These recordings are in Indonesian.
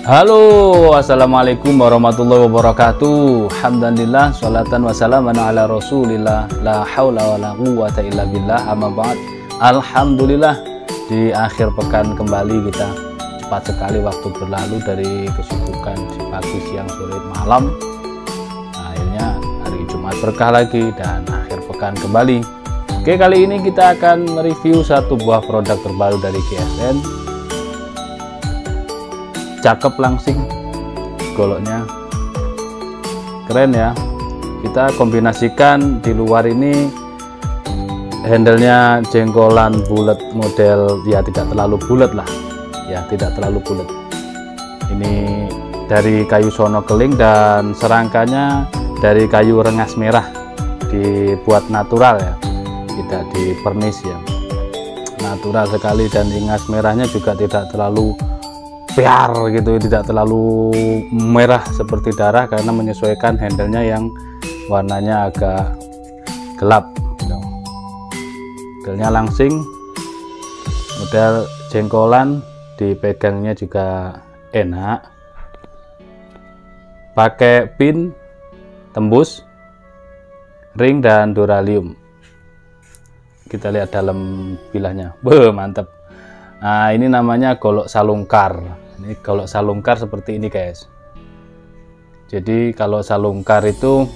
Halo, assalamualaikum warahmatullahi wabarakatuh. Alhamdulillah, sholatan wassalaman ala rasulillah, la haula wa la quwwata illa billah, amma ba'd. Alhamdulillah, di akhir pekan kembali kita. Cepat sekali waktu berlalu dari kesibukan di pagi, siang, sore, malam. Nah, akhirnya hari Jumat berkah lagi dan akhir pekan kembali. Oke, kali ini kita akan mereview satu buah produk terbaru dari GSN. Cakep langsing, goloknya keren ya. Kita kombinasikan di luar ini handlenya jengkolan bulat, model ya tidak terlalu bulat lah ya, tidak terlalu bulat. Ini dari kayu sono keling dan serangkanya dari kayu rengas merah, dibuat natural ya, tidak dipernis ya, natural sekali. Dan rengas merahnya juga tidak terlalu piar gitu, tidak terlalu merah seperti darah, karena menyesuaikan handlenya yang warnanya agak gelap gitu. Handlenya langsing, model jengkolan, dipegangnya juga enak, pakai pin tembus, ring dan duralium. Kita lihat dalam bilahnya, mantap. Nah, ini namanya golok salungkar. Ini golok salungkar seperti ini guys. Jadi kalau salungkar itu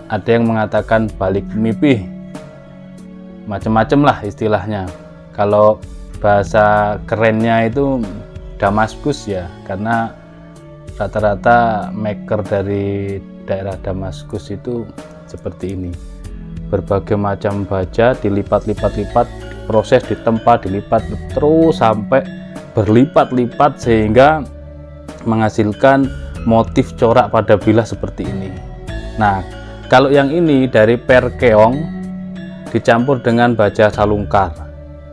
ada yang mengatakan balik mipih, macam-macam lah istilahnya. Kalau bahasa kerennya itu Damaskus ya, karena rata-rata maker dari daerah Damaskus itu seperti ini. Berbagai macam baja dilipat-lipat-lipat, proses ditempa, dilipat terus sampai berlipat-lipat sehingga menghasilkan motif corak pada bilah seperti ini. Nah, kalau yang ini dari perkeong dicampur dengan baja salungkar.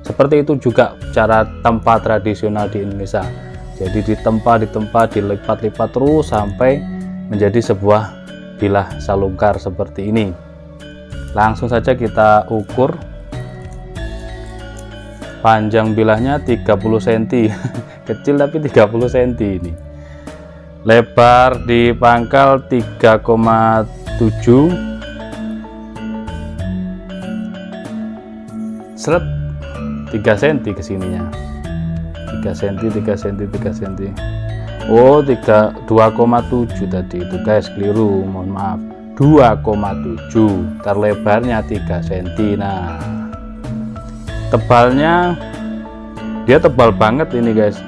Seperti itu juga cara tempa tradisional di Indonesia. Jadi ditempa, dilipat-lipat terus sampai menjadi sebuah bilah salungkar seperti ini. Langsung saja kita ukur. Panjang bilahnya 30 cm, kecil tapi 30 cm ini. Lebar di pangkal 3,7, seret 3 cm kesininya, 3 cm, 3 cm, 3 cm. Oh, 2,7 tadi itu guys, keliru, mohon maaf, 2,7, terlebarnya 3 cm. Nah, tebalnya dia tebal banget ini guys,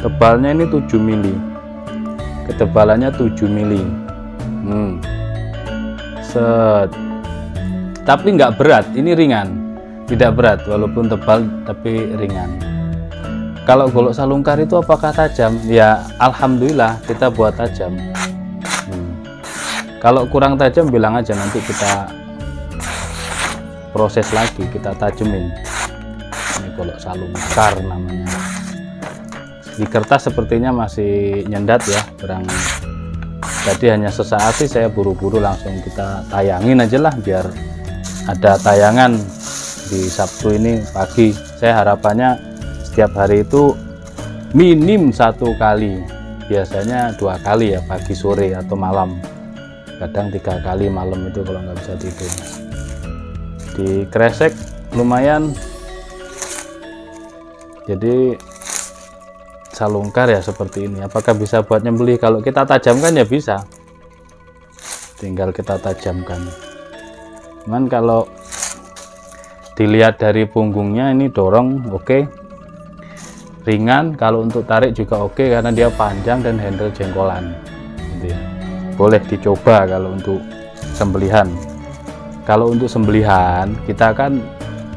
tebalnya ini 7 mili, ketebalannya 7 mili. Set. Tapi nggak berat, ini ringan, tidak berat walaupun tebal tapi ringan. Kalau golok salungkar itu apakah tajam? Ya alhamdulillah kita buat tajam. Kalau kurang tajam bilang aja, nanti kita proses lagi, kita tajemin. Ini golok salungkar namanya. Di kertas sepertinya masih nyendat ya, kurang. Jadi hanya sesaat sih, saya buru-buru langsung kita tayangin aja lah, biar ada tayangan di Sabtu ini pagi. Saya harapannya setiap hari itu minim 1 kali, biasanya 2 kali ya, pagi, sore, atau malam. Kadang 3 kali malam itu kalau nggak bisa tidur. Di kresek lumayan. Jadi salungkar ya seperti ini. Apakah bisa buat nyembelih? Kalau kita tajamkan ya bisa, tinggal kita tajamkan. Cuman kalau dilihat dari punggungnya ini dorong oke, ringan. Kalau untuk tarik juga oke, karena dia panjang dan handle jengkolan gitu ya. Boleh dicoba kalau untuk sembelihan. Kalau untuk sembelihan, kita kan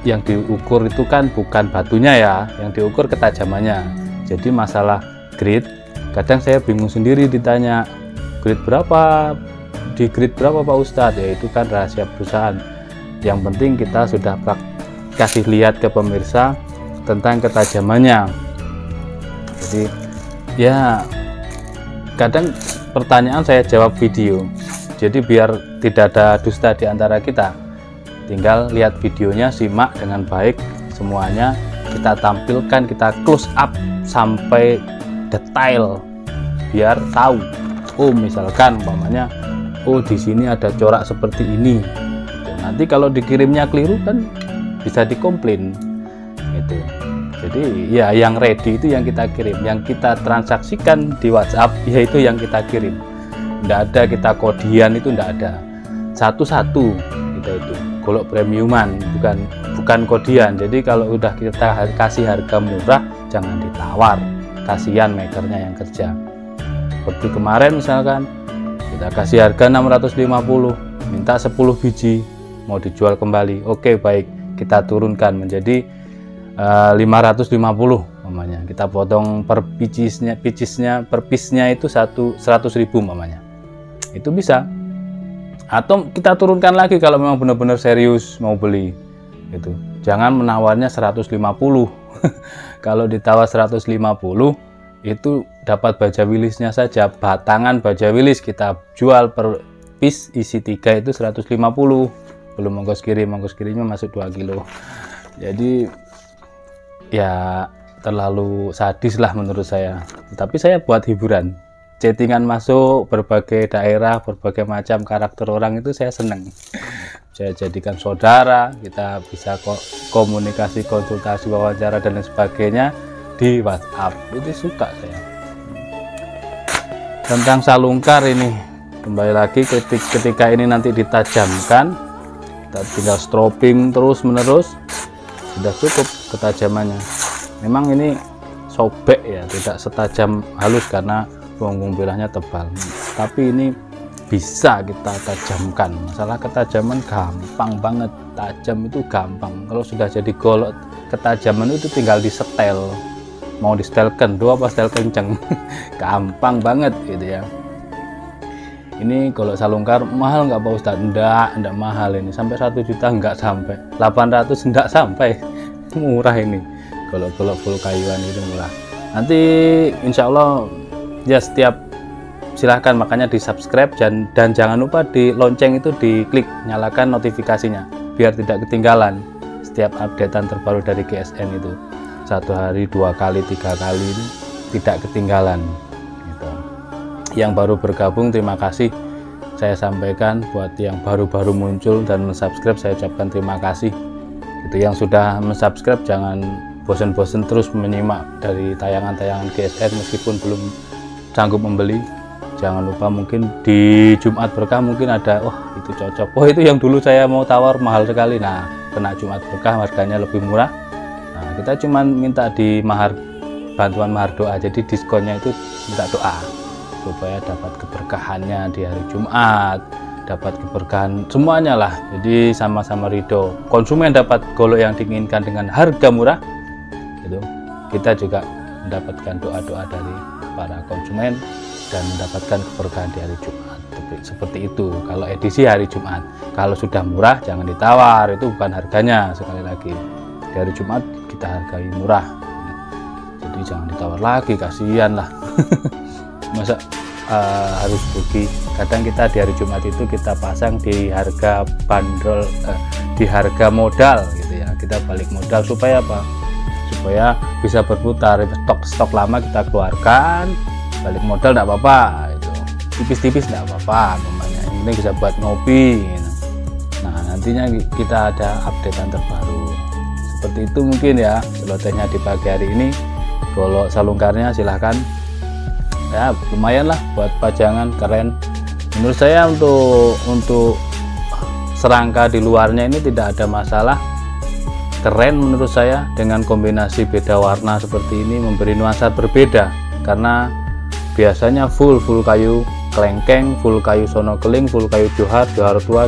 yang diukur itu kan bukan batunya ya, yang diukur ketajamannya. Jadi masalah grade, kadang saya bingung sendiri ditanya, grade berapa, di grade berapa Pak Ustadz? Ya itu kan rahasia perusahaan. Yang penting kita sudah kasih lihat ke pemirsa tentang ketajamannya. Jadi ya kadang pertanyaan saya jawab video. Jadi biar tidak ada dusta di antara kita, tinggal lihat videonya, simak dengan baik semuanya, kita tampilkan, kita close up sampai detail biar tahu. Oh misalkan umpamanya, oh di sini ada corak seperti ini. Nanti kalau dikirimnya keliru kan bisa dikomplain gitu. Jadi ya yang ready itu yang kita kirim, yang kita transaksikan di WhatsApp yaitu yang kita kirim. Nggak ada kita kodian, itu nggak ada. Satu-satu kita itu golok premiuman, bukan kodian. Jadi kalau udah kita kasih harga murah jangan ditawar, kasihan makernya yang kerja. Seperti kemarin misalkan kita kasih harga 650, minta 10 biji mau dijual kembali. Oke baik, kita turunkan menjadi 550 mamanya. Kita potong per picisnya per piece-nya itu 100.000 mamanya. Itu bisa. Atau kita turunkan lagi kalau memang benar-benar serius mau beli. Gitu. Jangan menawarnya 150. Kalau ditawar 150 itu dapat baja wilisnya saja. Batangan baja wilis kita jual per piece isi 3 itu 150. Belum ongkos kirimnya masuk 2 kilo. Jadi ya terlalu sadis lah menurut saya. Tapi saya buat hiburan, chattingan masuk berbagai daerah, berbagai macam karakter orang itu saya seneng. Saya jadikan saudara, kita bisa komunikasi, konsultasi, wawancara dan lain sebagainya di WhatsApp. Itu suka saya. Tentang salungkar ini kembali lagi, ketika ini nanti ditajamkan, kita tinggal stropping terus menerus, sudah cukup ketajamannya. Memang ini sobek ya, tidak setajam halus karena punggung bilahnya tebal, tapi ini bisa kita tajamkan. Masalah ketajaman gampang banget, tajam itu gampang. Kalau sudah jadi golok ketajaman itu tinggal disetel, mau di setel kendo apa setel kenceng gampang banget gitu ya. Ini golok salungkar mahal nggak Pak Ustadz? Enggak mahal ini, sampai 1 juta enggak sampai, 800 enggak sampai, murah ini. Golok-golok full kayuan itu murah. Nanti insya Allah ya setiap silahkan, makanya di subscribe dan jangan lupa di lonceng itu diklik, nyalakan notifikasinya biar tidak ketinggalan setiap updatean terbaru dari GSN itu. 1 hari 2 kali 3 kali ini tidak ketinggalan gitu. Yang baru bergabung terima kasih saya sampaikan, buat yang baru-baru muncul dan mensubscribe saya ucapkan terima kasih. Itu yang sudah mensubscribe jangan bosan-bosan terus menyimak dari tayangan-tayangan GSN meskipun belum sanggup membeli. Jangan lupa mungkin di Jumat Berkah mungkin ada, oh itu cocok, oh itu yang dulu saya mau tawar mahal sekali. Nah kena Jumat Berkah harganya lebih murah. Nah kita cuman minta di bantuan mahar doa, jadi diskonnya itu minta doa supaya dapat keberkahannya di hari Jumat, dapat keberkahan semuanya lah. Jadi sama-sama ridho, konsumen dapat golok yang diinginkan dengan harga murah gitu. Kita juga mendapatkan doa-doa dari para konsumen dan mendapatkan keberkahan di hari Jumat. Seperti itu kalau edisi hari Jumat. Kalau sudah murah jangan ditawar, itu bukan harganya. Sekali lagi di hari Jumat kita hargai murah, jadi jangan ditawar lagi, kasihan lah. Masa harus rugi. Kadang kita di hari Jumat itu kita pasang di harga bandrol, di harga modal gitu ya, kita balik modal supaya apa? Supaya bisa berputar. Stok lama kita keluarkan, balik modal enggak apa-apa itu, tipis-tipis enggak apa-apa namanya. Ini bisa buat ngopi gitu. Nah nantinya kita ada updatean terbaru seperti itu mungkin ya. Celotehnya di pagi hari ini, golok salungkarnya silahkan ya, lumayan lah buat pajangan, keren menurut saya. Untuk serangka di luarnya ini tidak ada masalah, keren menurut saya. Dengan kombinasi beda warna seperti ini memberi nuansa berbeda, karena biasanya full kayu kelengkeng, full kayu sono keling, full kayu johar tua,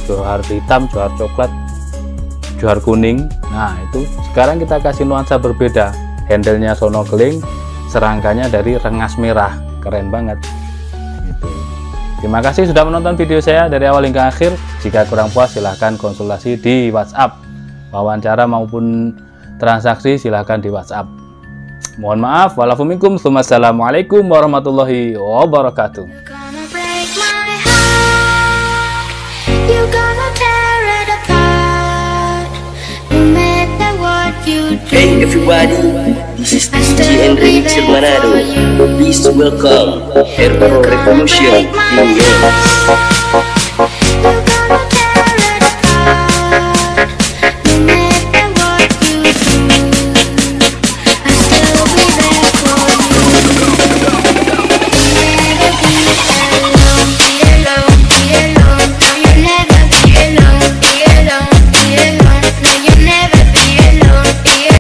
johar hitam, johar coklat, johar kuning. Nah itu sekarang kita kasih nuansa berbeda, handle-nya sono keling, serangkanya dari rengas merah, keren banget gitu. Terima kasih sudah menonton video saya dari awal hingga akhir. Jika kurang puas silahkan konsultasi di WhatsApp, wawancara maupun transaksi silahkan di WhatsApp. Mohon maaf, walafu minkum, assalamualaikum warahmatullahi wabarakatuh. You Hey everybody, this is DJ and Remixer Manado. Please welcome Airpro Revolution. Yeah.